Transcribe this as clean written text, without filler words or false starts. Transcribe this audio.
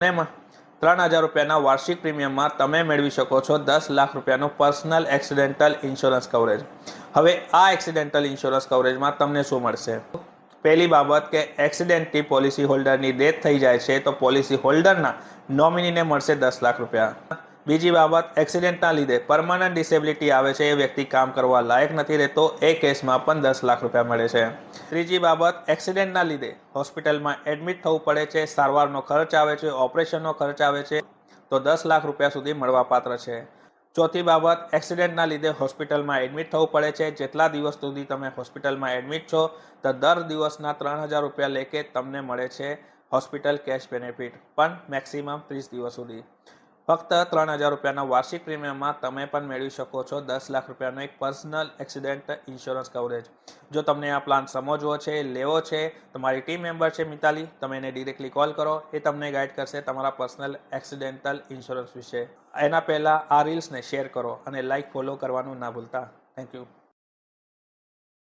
એમાં 3000 રૂપિયાના વાર્ષિક પ્રીમિયમમાં તમે મેળવી શકો છો 10 લાખ રૂપિયાનું પર્સનલ એક્સિડેન્ટલ ઇન્સ્યોરન્સ કવરેજ। હવે આ એક્સિડેન્ટલ ઇન્સ્યોરન્સ કવરેજમાં તમને શું મળશે? પહેલી બાબત કે એક્સિડેન્ટથી પોલિસી હોલ્ડરની ડેથ થઈ જાય છે તો પોલિસી હોલ્ડરના નોમિનીને મળશે 10 લાખ રૂપિયા। બીજી બાબત, એક્સિડેન્ટના લીધે પરમાનન્ટ ડિસેબિલિટી આવે છે, એ વ્યક્તિ કામ કરવા લાયક નથી રહેતો, એ કેસમાં પણ 10 લાખ રૂપિયા મળે છે। ત્રીજી બાબત, એક્સિડેન્ટના લીધે હોસ્પિટલમાં એડમિટ થવું પડે છે, સારવારનો ખર્ચ આવે છે, ઓપરેશનનો ખર્ચ આવે છે, તો 10 લાખ રૂપિયા સુધી મળવાપાત્ર છે। ચોથી બાબત, એક્સિડેન્ટના લીધે હોસ્પિટલમાં એડમિટ થવું પડે છે, જેટલા દિવસ સુધી તમે હોસ્પિટલમાં એડમિટ છો તો દર દિવસના 3000 રૂપિયા લેખે તમને મળે છે હોસ્પિટલ કેશ બેનિફિટ, પણ મેક્સિમમ 30 દિવસ સુધી। ફક્ત 3000 રૂપિયાના વાર્ષિક પ્રીમિયમમાં તમે પણ મેળવી શકો છો 10 લાખ રૂપિયાનો એક પર્સનલ એક્સિડન્ટ ઇન્સ્યોરન્સ કવરેજ। જો તમને આ પ્લાન સમજવો છે, લેવો છે, તમારી ટીમ મેમ્બર છે મિતાલી, તમે એને ડિરેક્ટલી કોલ કરો, એ તમને ગાઈડ કરશે તમારા પર્સનલ એક્સિડેન્ટલ ઇન્સ્યોરન્સ વિશે। એના પહેલાં આ રીલ્સને શેર કરો અને લાઇક ફોલો કરવાનું ના ભૂલતા। Thank you.